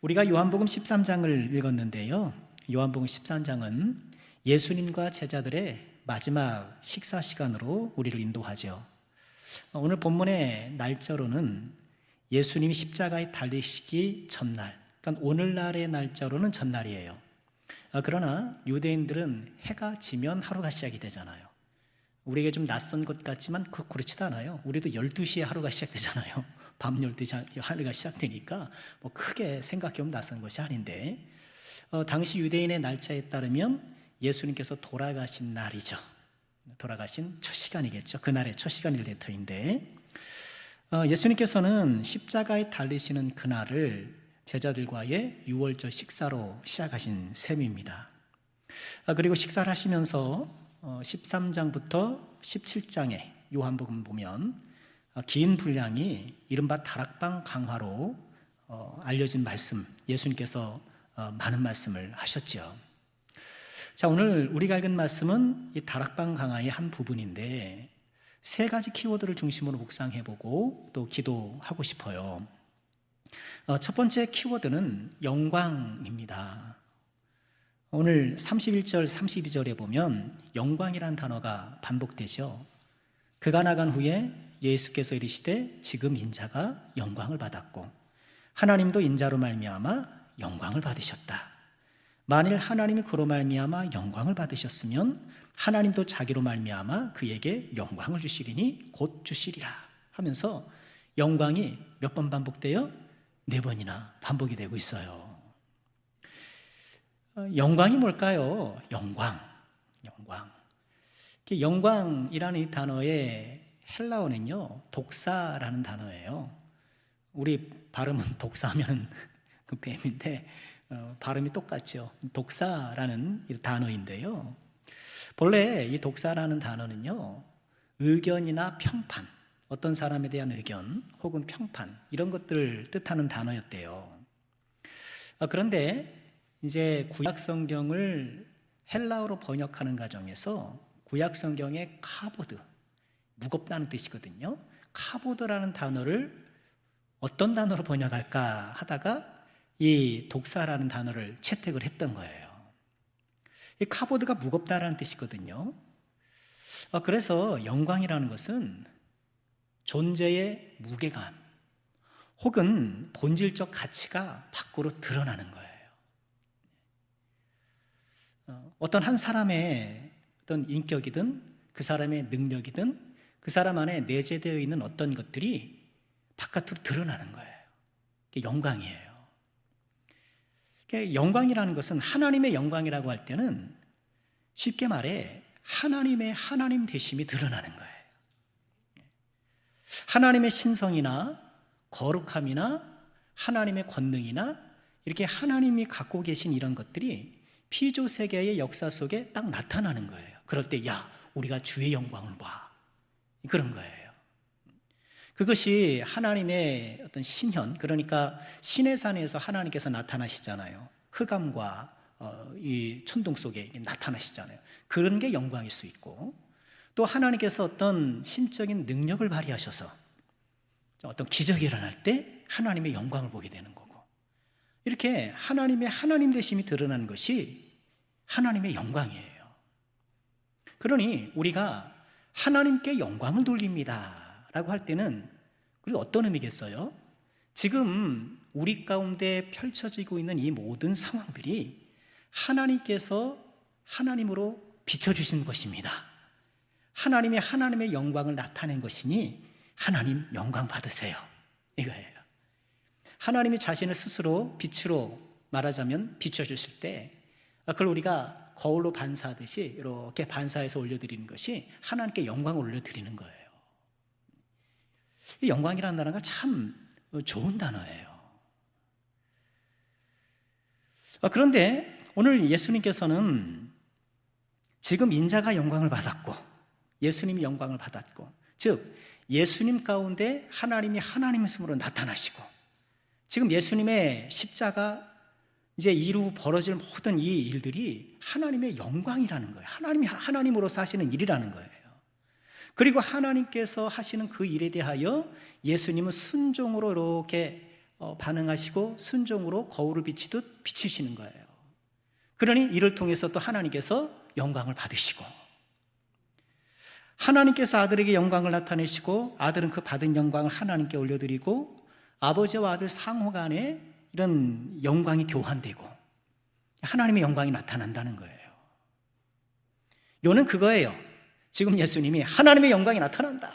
우리가 요한복음 13장을 읽었는데요. 요한복음 13장은 예수님과 제자들의 마지막 식사 시간으로 우리를 인도하죠. 오늘 본문의 날짜로는 예수님이 십자가에 달리시기 전날, 그러니까 오늘날의 날짜로는 전날이에요. 그러나 유대인들은 해가 지면 하루가 시작이 되잖아요. 우리에게 좀 낯선 것 같지만 그렇지도 않아요. 우리도 12시에 하루가 시작되잖아요. 밤 12시에 하루가 시작되니까 뭐 크게 생각해보면 낯선 것이 아닌데, 당시 유대인의 날짜에 따르면 예수님께서 돌아가신 날이죠. 돌아가신 첫 시간이겠죠. 그날의 첫 시간일 때인데, 예수님께서는 십자가에 달리시는 그날을 제자들과의 유월절 식사로 시작하신 셈입니다. 그리고 식사를 하시면서 13장부터 17장의 요한복음 보면 긴 분량이 이른바 다락방 강화로 알려진 말씀, 예수님께서 많은 말씀을 하셨죠. 자, 오늘 우리가 읽은 말씀은 이 다락방 강화의 한 부분인데 세 가지 키워드를 중심으로 묵상해보고 또 기도하고 싶어요. 첫 번째 키워드는 영광입니다. 오늘 31절, 32절에 보면 영광이란 단어가 반복되죠. 그가 나간 후에 예수께서 이르시되 지금 인자가 영광을 받았고 하나님도 인자로 말미암아 영광을 받으셨다. 만일 하나님이 그로 말미암아 영광을 받으셨으면 하나님도 자기로 말미암아 그에게 영광을 주시리니 곧 주시리라 하면서 영광이 몇 번 반복돼요? 4번이나 반복이 되고 있어요. 영광이 뭘까요? 영광. 영광이라는 이 단어의 헬라어는요, 독사라는 단어예요. 우리 발음은 독사하면 그 뱀인데 발음이 똑같죠. 독사라는 단어인데요. 본래 이 독사라는 단어는요, 의견이나 평판, 어떤 사람에 대한 의견 혹은 평판 이런 것들을 뜻하는 단어였대요. 그런데 이제 구약 성경을 헬라어로 번역하는 과정에서 구약 성경의 카보드, 무겁다는 뜻이거든요. 카보드라는 단어를 어떤 단어로 번역할까 하다가 이 독사라는 단어를 채택을 했던 거예요. 이 카보드가 무겁다라는 뜻이거든요. 그래서 영광이라는 것은 존재의 무게감 혹은 본질적 가치가 밖으로 드러나는 거예요. 어떤 한 사람의 어떤 인격이든 그 사람의 능력이든 그 사람 안에 내재되어 있는 어떤 것들이 바깥으로 드러나는 거예요. 그게 영광이에요. 영광이라는 것은 하나님의 영광이라고 할 때는 쉽게 말해 하나님의 하나님 되심이 드러나는 거예요. 하나님의 신성이나 거룩함이나 하나님의 권능이나 이렇게 하나님이 갖고 계신 이런 것들이 피조세계의 역사 속에 딱 나타나는 거예요. 그럴 때 야, 우리가 주의 영광을 봐. 그런 거예요. 그것이 하나님의 어떤 신현, 그러니까 신의 산에서 하나님께서 나타나시잖아요. 흑암과 이 천둥 속에 나타나시잖아요. 그런 게 영광일 수 있고, 또 하나님께서 어떤 신적인 능력을 발휘하셔서 어떤 기적이 일어날 때 하나님의 영광을 보게 되는 거고, 이렇게 하나님의 하나님 되심이 드러나는 것이 하나님의 영광이에요. 그러니 우리가 하나님께 영광을 돌립니다 라고 할 때는 그리고 어떤 의미겠어요? 지금 우리 가운데 펼쳐지고 있는 이 모든 상황들이 하나님께서 하나님으로 비춰주신 것입니다. 하나님의 영광을 나타낸 것이니 하나님 영광 받으세요, 이거예요. 하나님이 자신을 스스로 빛으로 말하자면 비춰주실 때 그걸 우리가 거울로 반사하듯이 이렇게 반사해서 올려드리는 것이 하나님께 영광을 올려드리는 거예요. 이 영광이라는 단어가 참 좋은 단어예요. 그런데 오늘 예수님께서는 지금 인자가 영광을 받았고 예수님이 영광을 받았고, 즉 예수님 가운데 하나님이 하나님이심으로 나타나시고 지금 예수님의 십자가 이제 이루 벌어질 모든 이 일들이 하나님의 영광이라는 거예요. 하나님이 하나님으로서 하시는 일이라는 거예요. 그리고 하나님께서 하시는 그 일에 대하여 예수님은 순종으로 이렇게 반응하시고 순종으로 거울을 비치듯 비추시는 거예요. 그러니 이를 통해서 또 하나님께서 영광을 받으시고, 하나님께서 아들에게 영광을 나타내시고 아들은 그 받은 영광을 하나님께 올려드리고 아버지와 아들 상호 간에 이런 영광이 교환되고 하나님의 영광이 나타난다는 거예요. 요는 그거예요. 지금 예수님이 하나님의 영광이 나타난다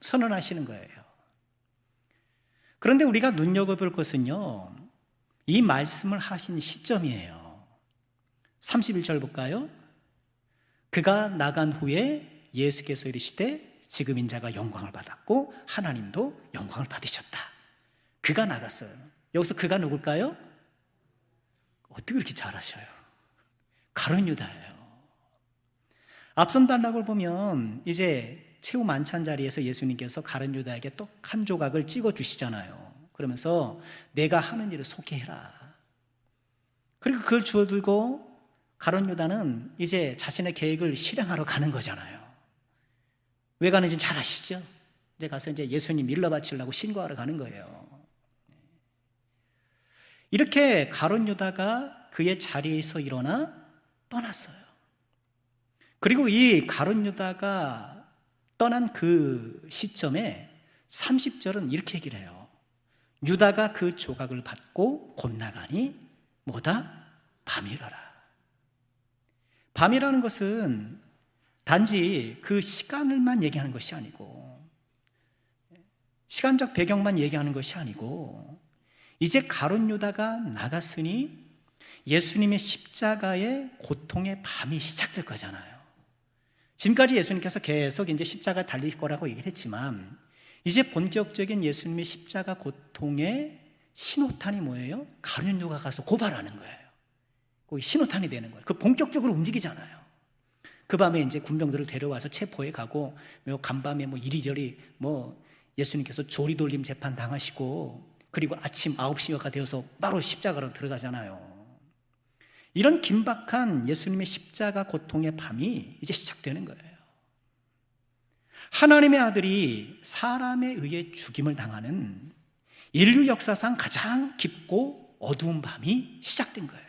선언하시는 거예요. 그런데 우리가 눈여겨볼 것은요, 이 말씀을 하신 시점이에요. 31절 볼까요? 그가 나간 후에 예수께서 이르시되 지금 인자가 영광을 받았고 하나님도 영광을 받으셨다. 그가 나갔어요. 여기서 그가 누굴까요? 어떻게 그렇게 잘하셔요? 가룟 유다예요. 앞선 단락을 보면 이제 최후 만찬 자리에서 예수님께서 가룟 유다에게 떡 한 조각을 찍어 주시잖아요. 그러면서 내가 하는 일을 소개해라. 그리고 그걸 주워들고 가룟 유다는 이제 자신의 계획을 실행하러 가는 거잖아요. 왜 가는지 잘 아시죠? 이제 가서 이제 예수님 일러 바치려고 신고하러 가는 거예요. 이렇게 가룟 유다가 그의 자리에서 일어나 떠났어요. 그리고 이 가룟 유다가 떠난 그 시점에 30절은 이렇게 얘기를 해요. 유다가 그 조각을 받고 곧 나가니 뭐다? 밤이라라. 밤이라는 것은 단지 그 시간을만 얘기하는 것이 아니고, 시간적 배경만 얘기하는 것이 아니고, 이제 가룟 유다가 나갔으니 예수님의 십자가의 고통의 밤이 시작될 거잖아요. 지금까지 예수님께서 계속 이제 십자가 달릴 거라고 얘기를 했지만, 이제 본격적인 예수님의 십자가 고통의 신호탄이 뭐예요? 가룟 유다가 가서 고발하는 거예요. 거기 신호탄이 되는 거예요. 그 본격적으로 움직이잖아요. 그 밤에 이제 군병들을 데려와서 체포해 가고, 간밤에 이리저리 예수님께서 조리돌림 재판 당하시고, 그리고 아침 9시가 되어서 바로 십자가로 들어가잖아요. 이런 긴박한 예수님의 십자가 고통의 밤이 이제 시작되는 거예요. 하나님의 아들이 사람에 의해 죽임을 당하는 인류 역사상 가장 깊고 어두운 밤이 시작된 거예요.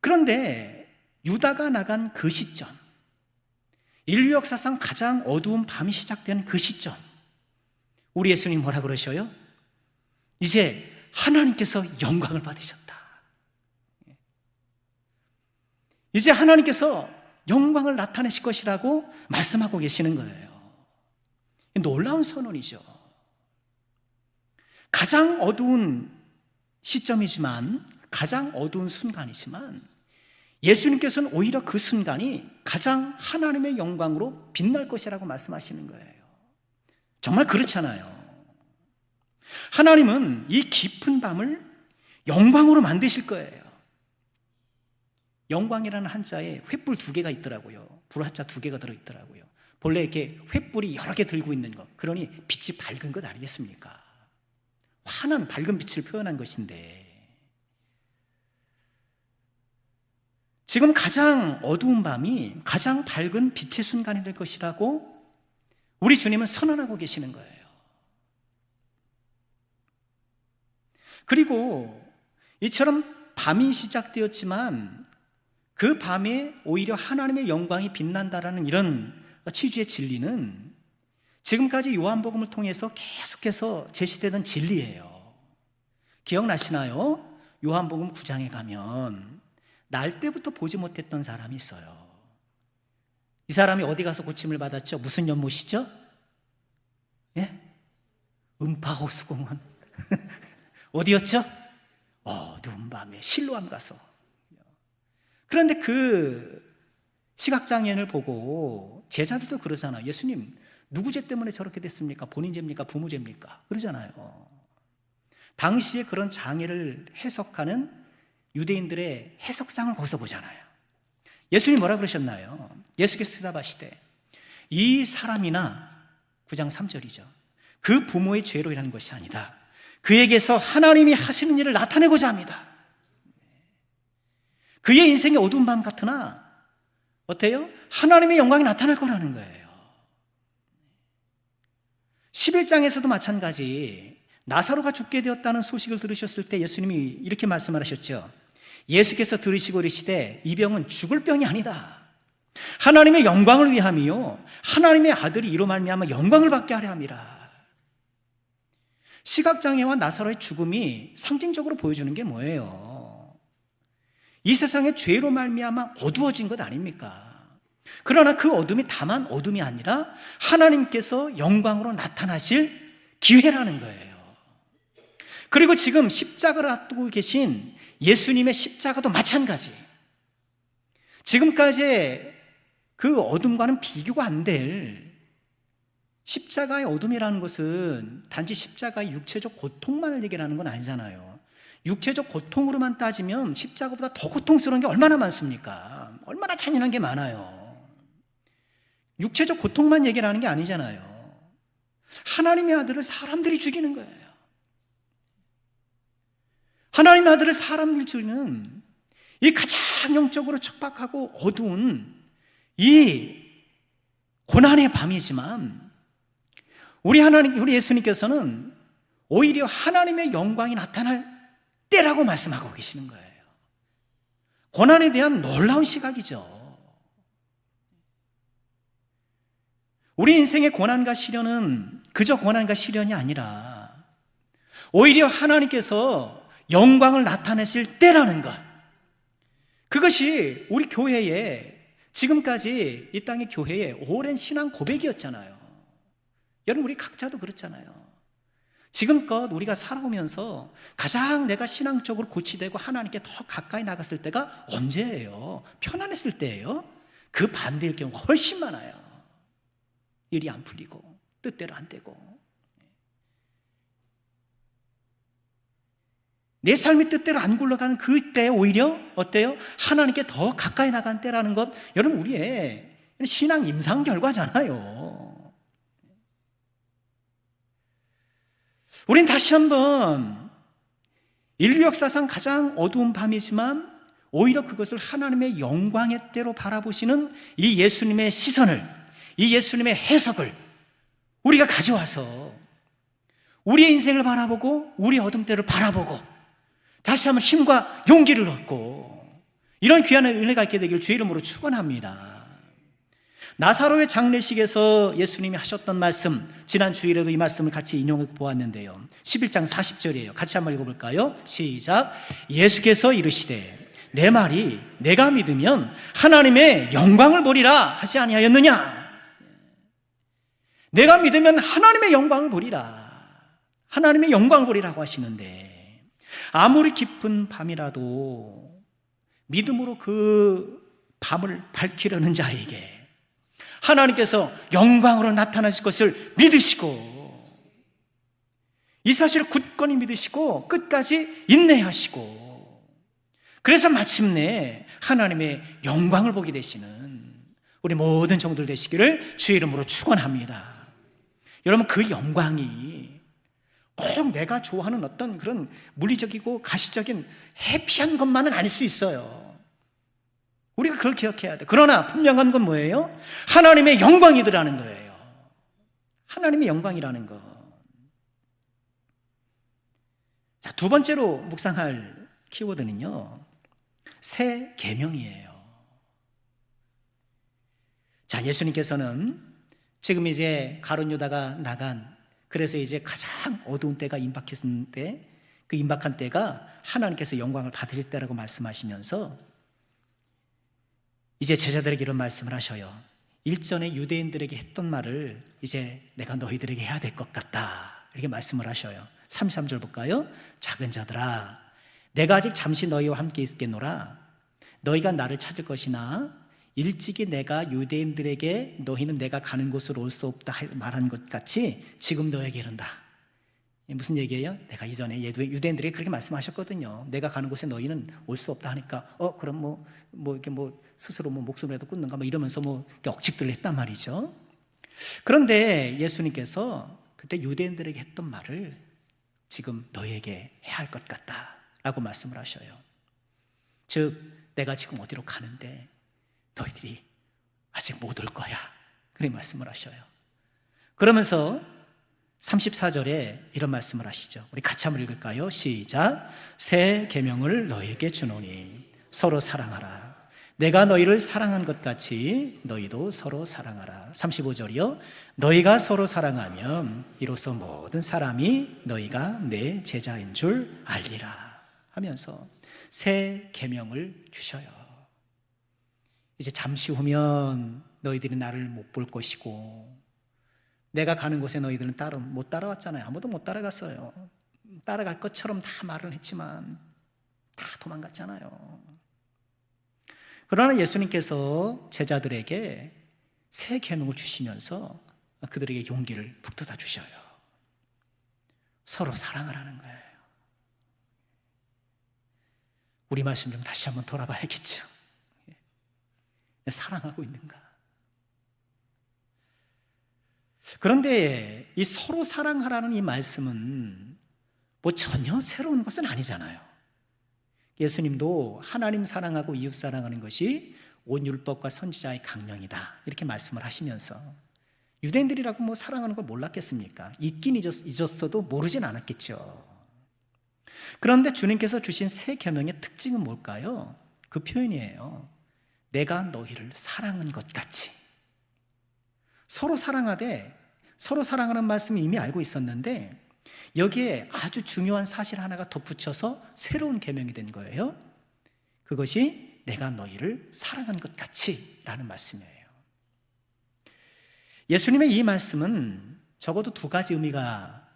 그런데 유다가 나간 그 시점, 인류 역사상 가장 어두운 밤이 시작된 그 시점, 우리 예수님 뭐라 그러셔요? 이제 하나님께서 영광을 받으셨다. 이제 하나님께서 영광을 나타내실 것이라고 말씀하고 계시는 거예요. 놀라운 선언이죠. 가장 어두운 시점이지만, 가장 어두운 순간이지만, 예수님께서는 오히려 그 순간이 가장 하나님의 영광으로 빛날 것이라고 말씀하시는 거예요. 정말 그렇잖아요. 하나님은 이 깊은 밤을 영광으로 만드실 거예요. 영광이라는 한자에 횃불 2개가 있더라고요. 불화자 2개가 들어있더라고요. 본래 이렇게 횃불이 여러 개 들고 있는 것, 그러니 빛이 밝은 것 아니겠습니까? 환한 밝은 빛을 표현한 것인데, 지금 가장 어두운 밤이 가장 밝은 빛의 순간이 될 것이라고 우리 주님은 선언하고 계시는 거예요. 그리고 이처럼 밤이 시작되었지만 그 밤에 오히려 하나님의 영광이 빛난다라는 이런 취지의 진리는 지금까지 요한복음을 통해서 계속해서 제시되던 진리예요. 기억나시나요? 요한복음 9장에 가면 날 때부터 보지 못했던 사람이 있어요. 이 사람이 어디 가서 고침을 받았죠? 무슨 연못이죠? 예? 음파호수공원. 어디였죠? 어두운 밤에 실로암 가서. 그런데 그 시각장애인을 보고 제자들도 그러잖아요. 예수님, 누구 죄 때문에 저렇게 됐습니까? 본인 죄입니까? 부모 죄입니까? 그러잖아요. 당시에 그런 장애를 해석하는 유대인들의 해석상을 거기서 보잖아요. 예수님이 뭐라 그러셨나요? 예수께서 대답하시되 이 사람이나 9장 3절이죠. 그 부모의 죄로 인한 것이 아니다. 그에게서 하나님이 하시는 일을 나타내고자 합니다. 그의 인생이 어두운 밤 같으나 어때요? 하나님의 영광이 나타날 거라는 거예요. 11장에서도 마찬가지, 나사로가 죽게 되었다는 소식을 들으셨을 때 예수님이 이렇게 말씀하셨죠. 예수께서 들으시고 이르시되 이 병은 죽을 병이 아니다. 하나님의 영광을 위함이요 하나님의 아들이 이로 말미암아 영광을 받게 하려 함이라. 시각장애와 나사로의 죽음이 상징적으로 보여주는 게 뭐예요? 이 세상의 죄로 말미암아 어두워진 것 아닙니까? 그러나 그 어둠이 다만 어둠이 아니라 하나님께서 영광으로 나타나실 기회라는 거예요. 그리고 지금 십자가를 앞두고 계신 예수님의 십자가도 마찬가지. 지금까지 그 어둠과는 비교가 안 될 십자가의 어둠이라는 것은 단지 십자가의 육체적 고통만을 얘기하는 건 아니잖아요. 육체적 고통으로만 따지면 십자가보다 더 고통스러운 게 얼마나 많습니까? 얼마나 잔인한 게 많아요. 육체적 고통만 얘기를 하는 게 아니잖아요. 하나님의 아들을 사람들이 죽이는 거예요. 하나님의 아들을 사람들이 죽이는 이 가장 영적으로 척박하고 어두운 이 고난의 밤이지만 우리 예수님께서는 오히려 하나님의 영광이 나타날 때라고 말씀하고 계시는 거예요. 고난에 대한 놀라운 시각이죠. 우리 인생의 고난과 시련은 그저 고난과 시련이 아니라 오히려 하나님께서 영광을 나타내실 때라는 것, 그것이 우리 교회에 지금까지 이 땅의 교회의 오랜 신앙 고백이었잖아요. 여러분 우리 각자도 그렇잖아요. 지금껏 우리가 살아오면서 가장 내가 신앙적으로 고치되고 하나님께 더 가까이 나갔을 때가 언제예요? 편안했을 때예요? 그 반대일 경우가 훨씬 많아요. 일이 안 풀리고 뜻대로 안 되고 내 삶이 뜻대로 안 굴러가는 그때 오히려 어때요? 하나님께 더 가까이 나간 때라는 것, 여러분 우리의 신앙 임상 결과잖아요. 우린 다시 한번 인류 역사상 가장 어두운 밤이지만 오히려 그것을 하나님의 영광의 때로 바라보시는 이 예수님의 시선을, 이 예수님의 해석을 우리가 가져와서 우리의 인생을 바라보고 우리의 어둠 때를 바라보고 다시 한번 힘과 용기를 얻고 이런 귀한 은혜가 있게 되길 주의 이름으로 축원합니다. 나사로의 장례식에서 예수님이 하셨던 말씀, 지난 주일에도 이 말씀을 같이 인용해 보았는데요. 11장 40절이에요. 같이 한번 읽어볼까요? 시작. 예수께서 이르시되 내 말이 내가 믿으면 하나님의 영광을 보리라 하지 아니하였느냐? 내가 믿으면 하나님의 영광을 보리라. 하나님의 영광을 보리라고 하시는데 아무리 깊은 밤이라도 믿음으로 그 밤을 밝히려는 자에게 하나님께서 영광으로 나타나실 것을 믿으시고 이 사실을 굳건히 믿으시고 끝까지 인내하시고 그래서 마침내 하나님의 영광을 보게 되시는 우리 모든 종들 되시기를 주의 이름으로 축원합니다. 여러분 그 영광이 꼭 내가 좋아하는 어떤 그런 물리적이고 가시적인 해피한 것만은 아닐 수 있어요. 우리가 그걸 기억해야 돼. 그러나 분명한 건 뭐예요? 하나님의 영광이더라는 거예요. 하나님의 영광이라는 것. 자, 두 번째로 묵상할 키워드는요, 새 계명이에요. 자, 예수님께서는 지금 이제 가룟 유다가 나간, 그래서 이제 가장 어두운 때가 임박했는데 그 임박한 때가 하나님께서 영광을 받으실 때라고 말씀하시면서 이제 제자들에게 이런 말씀을 하셔요. 일전에 유대인들에게 했던 말을 이제 내가 너희들에게 해야 될 것 같다, 이렇게 말씀을 하셔요. 33절 볼까요? 작은 자들아, 내가 아직 잠시 너희와 함께 있겠노라. 너희가 나를 찾을 것이나 일찍이 내가 유대인들에게 너희는 내가 가는 곳으로 올 수 없다 말한 것 같이 지금 너에게 이른다. 무슨 얘기예요? 내가 이전에 유대인들에게 그렇게 말씀하셨거든요. 내가 가는 곳에 너희는 올 수 없다 하니까 그럼 이렇게 스스로 목숨이라도 끊는가 이러면서 이렇게 억측들을 했단 말이죠. 그런데 예수님께서 그때 유대인들에게 했던 말을 지금 너희에게 해야 할 것 같다라고 말씀을 하셔요. 즉 내가 지금 어디로 가는데 너희들이 아직 못 올 거야, 그렇게 말씀을 하셔요. 그러면서 34절에 이런 말씀을 하시죠. 우리 같이 한번 읽을까요? 시작. 새 계명을 너희에게 주노니 서로 사랑하라. 내가 너희를 사랑한 것 같이 너희도 서로 사랑하라. 35절이요. 너희가 서로 사랑하면 이로써 모든 사람이 너희가 내 제자인 줄 알리라 하면서 새 계명을 주셔요. 이제 잠시 후면 너희들이 나를 못 볼 것이고, 내가 가는 곳에 너희들은 못 따라왔잖아요. 아무도 못 따라갔어요. 따라갈 것처럼 다 말을 했지만 다 도망갔잖아요. 그러나 예수님께서 제자들에게 새 계명을 주시면서 그들에게 용기를 북돋아 주셔요. 서로 사랑하라는 거예요. 우리 말씀 좀 다시 한번 돌아봐야겠죠. 사랑하고 있는가? 그런데 이 서로 사랑하라는 이 말씀은 뭐 전혀 새로운 것은 아니잖아요. 예수님도 하나님 사랑하고 이웃 사랑하는 것이 온 율법과 선지자의 강령이다 이렇게 말씀을 하시면서, 유대인들이라고 뭐 사랑하는 걸 몰랐겠습니까? 있긴 잊었어도 모르진 않았겠죠. 그런데 주님께서 주신 새 계명의 특징은 뭘까요? 그 표현이에요. 내가 너희를 사랑한 것 같이. 서로 사랑하되, 서로 사랑하는 말씀을 이미 알고 있었는데 여기에 아주 중요한 사실 하나가 덧붙여서 새로운 계명이 된 거예요. 그것이 내가 너희를 사랑한 것 같이 라는 말씀이에요. 예수님의 이 말씀은 적어도 두 가지 의미가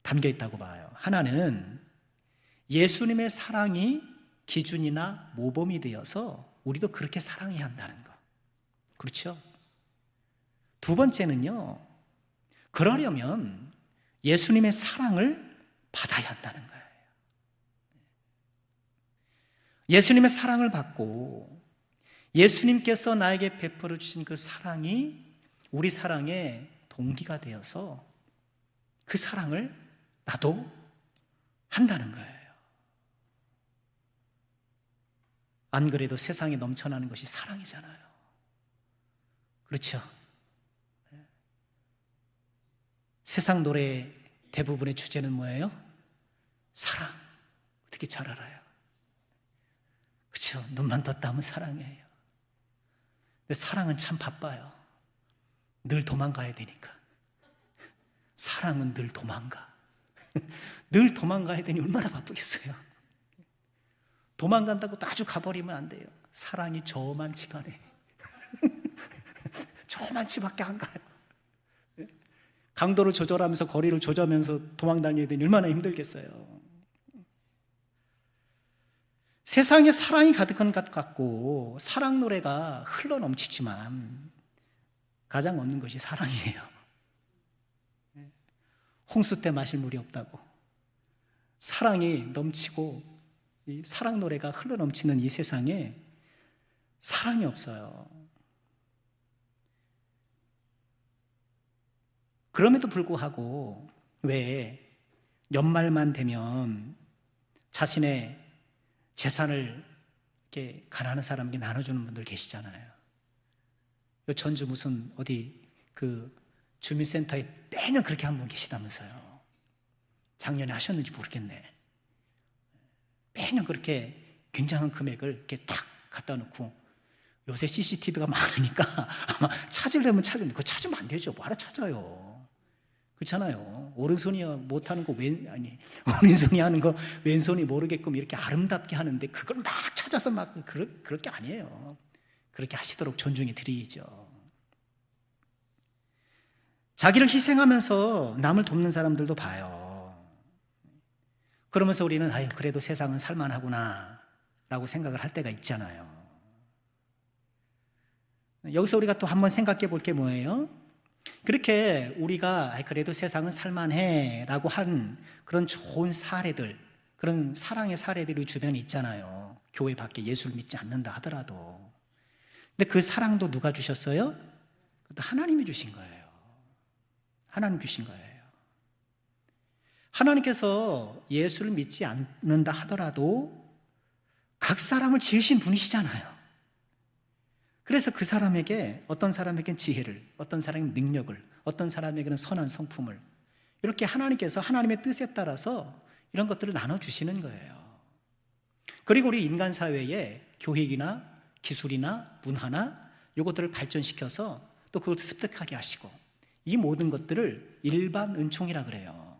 담겨 있다고 봐요. 하나는 예수님의 사랑이 기준이나 모범이 되어서 우리도 그렇게 사랑해야 한다는 거. 그렇죠? 두 번째는요, 그러려면 예수님의 사랑을 받아야 한다는 거예요. 예수님의 사랑을 받고 예수님께서 나에게 베풀어 주신 그 사랑이 우리 사랑의 동기가 되어서 그 사랑을 나도 한다는 거예요. 안 그래도 세상에 넘쳐나는 것이 사랑이잖아요. 그렇죠? 세상 노래 대부분의 주제는 뭐예요? 사랑. 어떻게 잘 알아요? 그렇죠? 눈만 떴다 하면 사랑이에요. 근데 사랑은 참 바빠요. 늘 도망가야 되니까. 사랑은 늘 도망가. 늘 도망가야 되니 얼마나 바쁘겠어요. 도망간다고 아주 가버리면 안 돼요. 사랑이 저만 집안에 저만 집밖에 안 가요. 강도를 조절하면서 거리를 조절하면서 도망 다녀야 되니 얼마나 힘들겠어요. 세상에 사랑이 가득한 것 같고 사랑 노래가 흘러 넘치지만 가장 없는 것이 사랑이에요. 홍수 때 마실 물이 없다고 사랑이 넘치고 이 사랑 노래가 흘러 넘치는 이 세상에 사랑이 없어요. 그럼에도 불구하고 왜 연말만 되면 자신의 재산을 이렇게 가난한 사람에게 나눠주는 분들 계시잖아요. 요 전주 무슨 어디 그 주민센터에 매년 그렇게 한 분 계시다면서요. 작년에 하셨는지 모르겠네. 매년 그렇게 굉장한 금액을 이렇게 탁 갖다 놓고, 요새 CCTV가 많으니까 아마 찾으려면 찾으면 그거 찾으면 안 되죠. 뭐하러 찾아요. 그렇잖아요. 오른손이 못하는 거 오른손이 하는 거 왼손이 모르게끔 이렇게 아름답게 하는데 그걸 막 찾아서 막 그럴 게 아니에요. 그렇게 하시도록 존중해 드리죠. 자기를 희생하면서 남을 돕는 사람들도 봐요. 그러면서 우리는 그래도 세상은 살만하구나 라고 생각을 할 때가 있잖아요. 여기서 우리가 또 한번 생각해 볼 게 뭐예요? 그렇게 우리가 그래도 세상은 살만해 라고 한 그런 좋은 사례들, 그런 사랑의 사례들이 주변에 있잖아요. 교회 밖에 예수를 믿지 않는다 하더라도. 근데 그 사랑도 누가 주셨어요? 그것도 하나님이 주신 거예요. 하나님 주신 거예요. 하나님께서 예수를 믿지 않는다 하더라도 각 사람을 지으신 분이시잖아요. 그래서 그 사람에게, 어떤 사람에게는 지혜를, 어떤 사람에게는 능력을, 어떤 사람에게는 선한 성품을, 이렇게 하나님께서 하나님의 뜻에 따라서 이런 것들을 나눠주시는 거예요. 그리고 우리 인간 사회에 교육이나 기술이나 문화나 이것들을 발전시켜서 또 그걸 습득하게 하시고, 이 모든 것들을 일반 은총이라 그래요.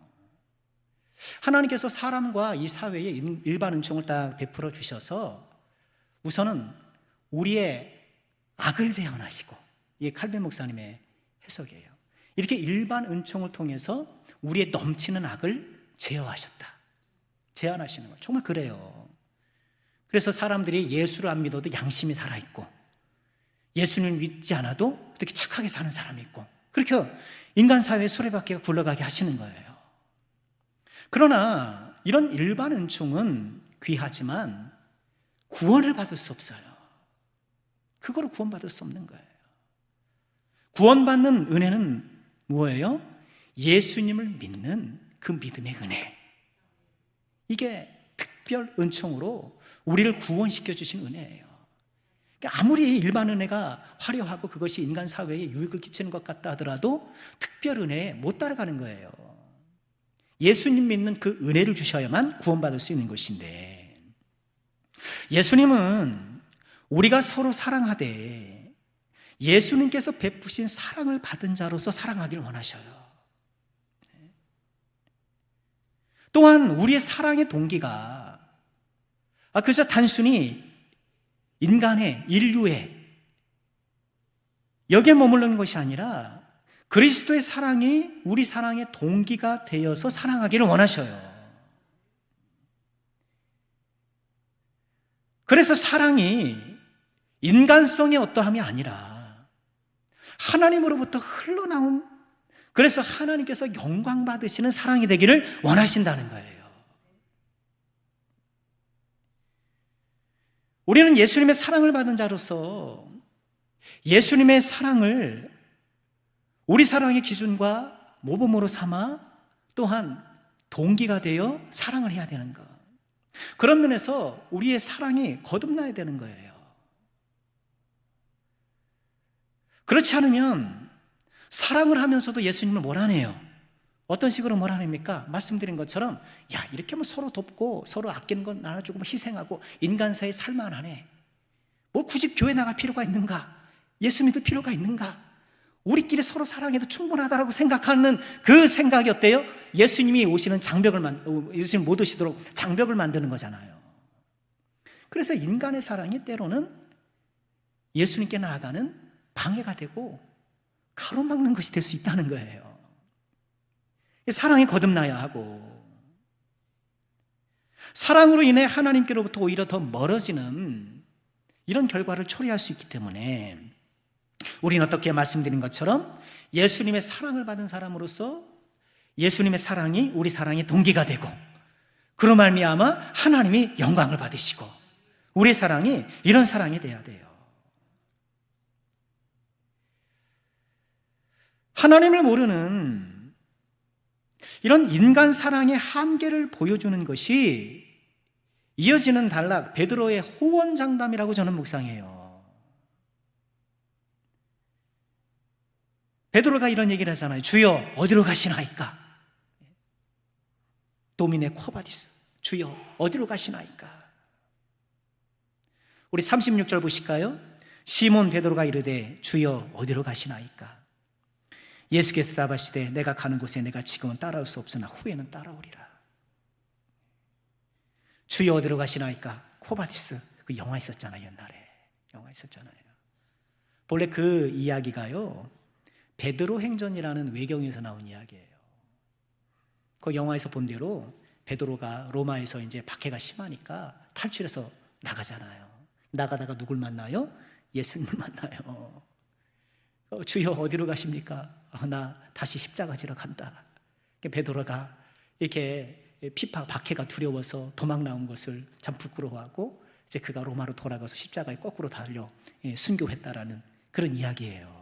하나님께서 사람과 이 사회에 일반 은총을 딱 베풀어 주셔서 우선은 우리의 악을 제한하시고, 이게 칼빈 목사님의 해석이에요. 이렇게 일반 은총을 통해서 우리의 넘치는 악을 제어하셨다, 제한하시는 거예요. 정말 그래요. 그래서 사람들이 예수를 안 믿어도 양심이 살아있고, 예수님을 믿지 않아도 어떻게 착하게 사는 사람이 있고, 그렇게 인간 사회의 수레바퀴가 굴러가게 하시는 거예요. 그러나 이런 일반 은총은 귀하지만 구원을 받을 수 없어요. 그거로 구원받을 수 없는 거예요. 구원받는 은혜는 뭐예요? 예수님을 믿는 그 믿음의 은혜. 이게 특별 은총으로 우리를 구원시켜 주신 은혜예요. 그러니까 아무리 일반 은혜가 화려하고 그것이 인간 사회에 유익을 끼치는 것 같다 하더라도 특별 은혜에 못 따라가는 거예요. 예수님 믿는 그 은혜를 주셔야만 구원받을 수 있는 것인데, 예수님은 우리가 서로 사랑하되 예수님께서 베푸신 사랑을 받은 자로서 사랑하기를 원하셔요. 또한 우리의 사랑의 동기가 그저 단순히 인간의, 인류의 여기에 머무르는 것이 아니라 그리스도의 사랑이 우리 사랑의 동기가 되어서 사랑하기를 원하셔요. 그래서 사랑이 인간성의 어떠함이 아니라 하나님으로부터 흘러나온, 그래서 하나님께서 영광 받으시는 사랑이 되기를 원하신다는 거예요. 우리는 예수님의 사랑을 받은 자로서 예수님의 사랑을 우리 사랑의 기준과 모범으로 삼아 또한 동기가 되어 사랑을 해야 되는 것, 그런 면에서 우리의 사랑이 거듭나야 되는 거예요. 그렇지 않으면 사랑을 하면서도 예수님을 몰아내요. 어떤 식으로 몰아냅니까? 말씀드린 것처럼 이렇게 하면 서로 돕고 서로 아끼는 건 나눠주고 희생하고 인간 사이에 살만하네, 뭐 굳이 교회 나갈 필요가 있는가, 예수 믿을 필요가 있는가, 우리끼리 서로 사랑해도 충분하다라고 생각하는 그 생각이 어때요? 예수님이 오시는 예수님 못 오시도록 장벽을 만드는 거잖아요. 그래서 인간의 사랑이 때로는 예수님께 나아가는 방해가 되고 가로막는 것이 될 수 있다는 거예요. 사랑이 거듭나야 하고, 사랑으로 인해 하나님께로부터 오히려 더 멀어지는 이런 결과를 초래할 수 있기 때문에 우리는 어떻게 말씀드린 것처럼 예수님의 사랑을 받은 사람으로서 예수님의 사랑이 우리 사랑의 동기가 되고, 그로 말미암아 하나님이 영광을 받으시고 우리의 사랑이 이런 사랑이 돼야 돼요. 하나님을 모르는 이런 인간 사랑의 한계를 보여주는 것이 이어지는 단락 베드로의 호언장담이라고 저는 묵상해요. 베드로가 이런 얘기를 하잖아요. 주여 어디로 가시나이까? 도미네 코바디스, 주여 어디로 가시나이까? 우리 36절 보실까요? 시몬 베드로가 이르되 주여 어디로 가시나이까? 예수께서 답하시되 내가 가는 곳에 내가 지금은 따라올 수 없으나 후에는 따라오리라. 주여 어디로 가시나이까? 코바디스, 그 영화 있었잖아요. 옛날에 영화 있었잖아요. 본래 그 이야기가요 베드로 행전이라는 외경에서 나온 이야기예요. 그 영화에서 본 대로 베드로가 로마에서 이제 박해가 심하니까 탈출해서 나가잖아요. 나가다가 누굴 만나요? 예수님을 만나요. 주여 어디로 가십니까? 나 다시 십자가 지러 간다. 베드로가 이렇게 박해가 두려워서 도망 나온 것을 참 부끄러워하고 이제 그가 로마로 돌아가서 십자가에 거꾸로 달려 순교했다라는 그런 이야기예요.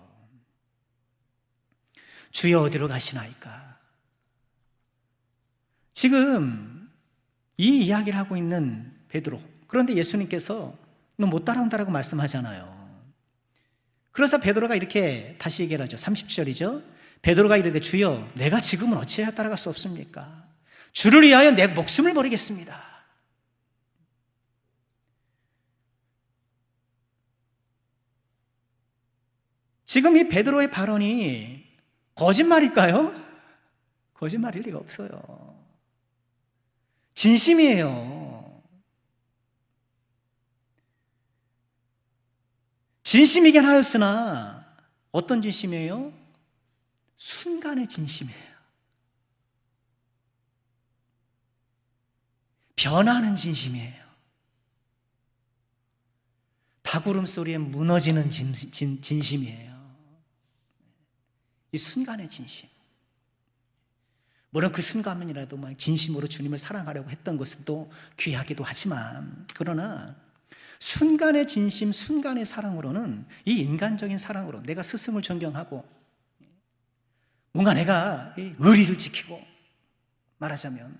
주여 어디로 가시나이까? 지금 이 이야기를 하고 있는 베드로, 그런데 예수님께서 너 못 따라온다라고 말씀하잖아요. 그래서 베드로가 이렇게 다시 얘기를 하죠. 30절이죠. 베드로가 이르되 주여 내가 지금은 어찌하여 따라갈 수 없습니까? 주를 위하여 내 목숨을 버리겠습니다. 지금 이 베드로의 발언이 거짓말일까요? 거짓말일 리가 없어요. 진심이에요. 진심이긴 하였으나 어떤 진심이에요? 순간의 진심이에요. 변하는 진심이에요. 닭울음 소리에 무너지는 진심이에요. 이 순간의 진심. 물론 그 순간만이라도 진심으로 주님을 사랑하려고 했던 것은 또 귀하기도 하지만, 그러나 순간의 진심, 순간의 사랑으로는, 이 인간적인 사랑으로 내가 스승을 존경하고 뭔가 내가 의리를 지키고, 말하자면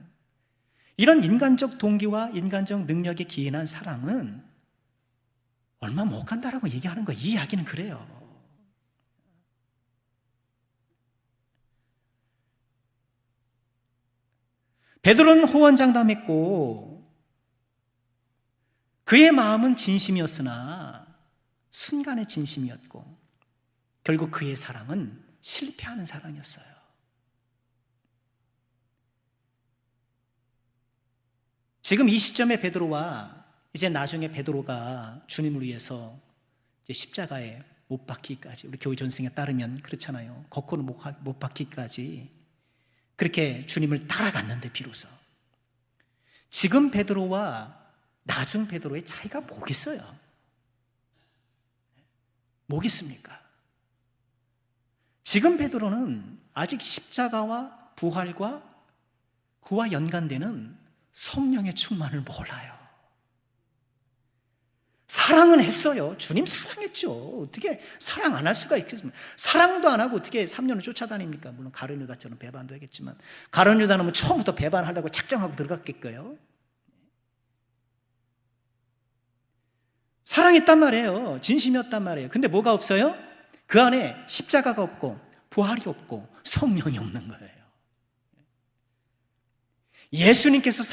이런 인간적 동기와 인간적 능력에 기인한 사랑은 얼마 못 간다라고 얘기하는 거예요. 이 이야기는 그래요. 베드로는 호언장담했고 그의 마음은 진심이었으나 순간의 진심이었고 결국 그의 사랑은 실패하는 사랑이었어요. 지금 이 시점에 베드로와 이제 나중에 베드로가 주님을 위해서 이제 십자가에 못 박히기까지, 우리 교회 전승에 따르면 그렇잖아요. 거꾸로 못 박히기까지 그렇게 주님을 따라갔는데 비로소 지금 베드로와 나중 베드로의 차이가 뭐겠어요? 뭐겠습니까? 지금 베드로는 아직 십자가와 부활과 그와 연관되는 성령의 충만을 몰라요. 사랑은 했어요. 주님 사랑했죠. 어떻게 사랑 안 할 수가 있겠습니까? 사랑도 안 하고 어떻게 3년을 쫓아다닙니까? 물론 가룟 유다처럼 배반도 하겠지만, 가룟 유다는 처음부터 배반하려고 작정하고 들어갔겠고요. 사랑했단 말이에요. 진심이었단 말이에요. 근데 뭐가 없어요? 그 안에 십자가가 없고 부활이 없고 성령이 없는 거예요. 예수님께서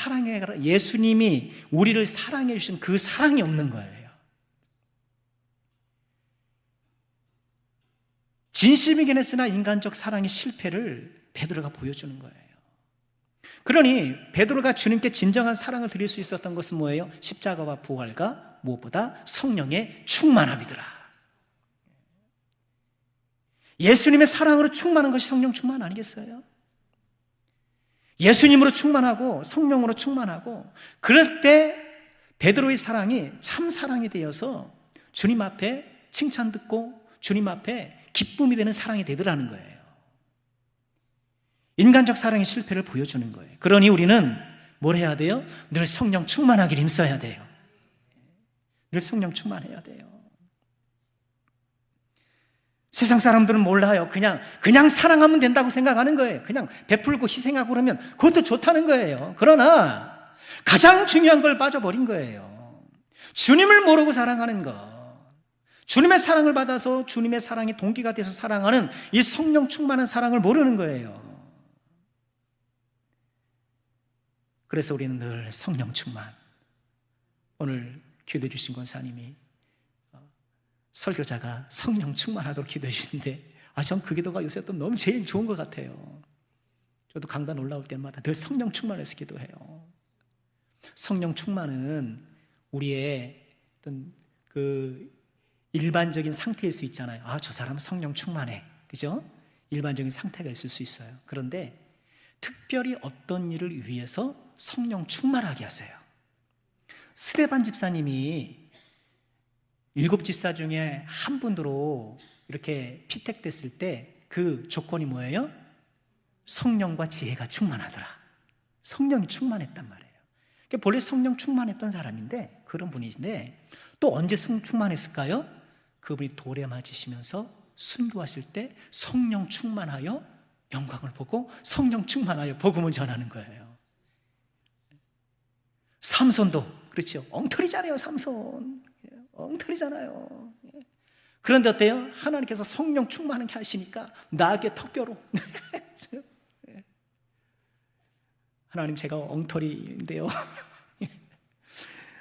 예수님이 우리를 사랑해 주신 그 사랑이 없는 거예요. 진심이긴 했으나 인간적 사랑의 실패를 베드로가 보여주는 거예요. 그러니 베드로가 주님께 진정한 사랑을 드릴 수 있었던 것은 뭐예요? 십자가와 부활과 무엇보다 성령의 충만함이더라. 예수님의 사랑으로 충만한 것이 성령 충만 아니겠어요? 예수님으로 충만하고 성령으로 충만하고, 그럴 때 베드로의 사랑이 참 사랑이 되어서 주님 앞에 칭찬 듣고 주님 앞에 기쁨이 되는 사랑이 되더라는 거예요. 인간적 사랑의 실패를 보여주는 거예요. 그러니 우리는 뭘 해야 돼요? 늘 성령 충만하길 힘써야 돼요. 늘 성령 충만해야 돼요. 세상 사람들은 몰라요. 그냥 사랑하면 된다고 생각하는 거예요. 그냥 베풀고 희생하고 그러면 그것도 좋다는 거예요. 그러나 가장 중요한 걸 빠져버린 거예요. 주님을 모르고 사랑하는 것, 주님의 사랑을 받아서 주님의 사랑의 동기가 돼서 사랑하는 이 성령 충만한 사랑을 모르는 거예요. 그래서 우리는 늘 성령 충만. 오늘 기도해 주신 권사님이 설교자가 성령 충만하도록 기도해 주시는데, 전 그 기도가 요새 또 너무 제일 좋은 것 같아요. 저도 강단 올라올 때마다 늘 성령 충만해서 기도해요. 성령 충만은 우리의 어떤 그 일반적인 상태일 수 있잖아요. 저 사람은 성령 충만해. 그죠? 일반적인 상태가 있을 수 있어요. 그런데 특별히 어떤 일을 위해서 성령 충만하게 하세요. 스데반 집사님이 7 집사 중에 한 분으로 이렇게 피택됐을 때 그 조건이 뭐예요? 성령과 지혜가 충만하더라. 성령이 충만했단 말이에요. 본래 성령 충만했던 사람인데, 그런 분이신데 또 언제 충만했을까요? 그분이 돌에 맞으시면서 순교하실 때 성령 충만하여 영광을 보고 성령 충만하여 복음을 전하는 거예요. 삼손도 그렇죠. 엉터리잖아요. 삼손 엉터리잖아요. 그런데 어때요? 하나님께서 성령 충만하게 하시니까 나에게 턱뼈로 하나님 제가 엉터리인데요.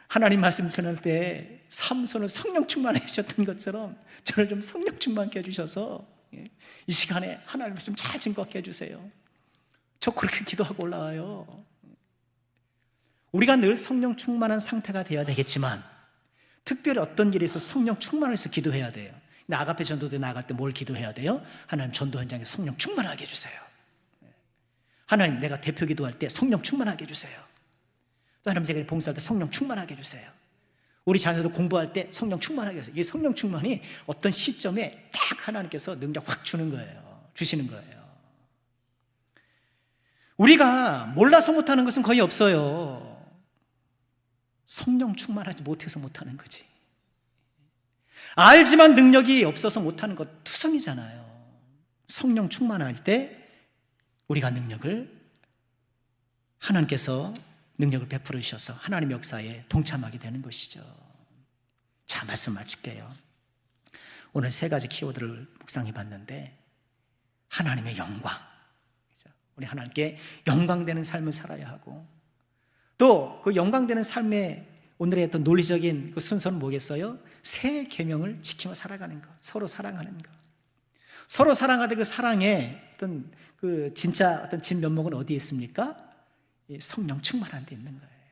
하나님 말씀 전할 때 삼손을 성령 충만해 주셨던 것처럼 저를 좀 성령 충만케 해주셔서 이 시간에 하나님 말씀 잘 증거하게 해주세요. 저 그렇게 기도하고 올라와요. 우리가 늘 성령 충만한 상태가 되어야 되겠지만 특별히 어떤 일에 있어 성령 충만해서 기도해야 돼요. 아가페 전도대 나갈 때 뭘 기도해야 돼요? 하나님 전도 현장에 성령 충만하게 해주세요. 하나님 내가 대표 기도할 때 성령 충만하게 해주세요. 또 하나님 제가 봉사할 때 성령 충만하게 해주세요. 우리 자녀도 공부할 때 성령 충만하게 해주세요. 이 성령 충만이 어떤 시점에 딱 하나님께서 능력 확 주는 거예요. 주시는 거예요. 우리가 몰라서 못하는 것은 거의 없어요. 성령 충만하지 못해서 못하는 거지. 알지만 능력이 없어서 못하는 것 투성이잖아요. 성령 충만할 때 우리가 하나님께서 능력을 베풀어 주셔서 하나님의 역사에 동참하게 되는 것이죠. 자, 말씀 마칠게요. 오늘 세 가지 키워드를 묵상해 봤는데 하나님의 영광, 우리 하나님께 영광되는 삶을 살아야 하고 또 그 영광되는 삶의 오늘의 어떤 논리적인 그 순서는 뭐겠어요? 새 계명을 지키며 살아가는 것, 서로 사랑하는 것. 서로 사랑하되 그 사랑의 어떤 그 진짜 어떤 진면목은 어디에 있습니까? 성령 충만한 데 있는 거예요.